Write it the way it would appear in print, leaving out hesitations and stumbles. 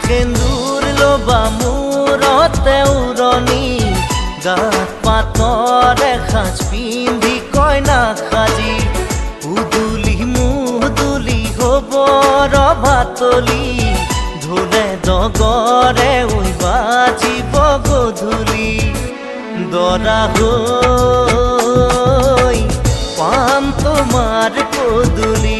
সেন্দুর লোবা মূৰতে উৰণি গাত পাতৰ এসাঁজ পিন্ধি কইনা সাজি উদুলি মুদুলি হ'ব ৰভাতলি ঢোলে ডগৰে উই বাজিব গধূলি দৰা হৈ পাম তোমাৰ পদূলি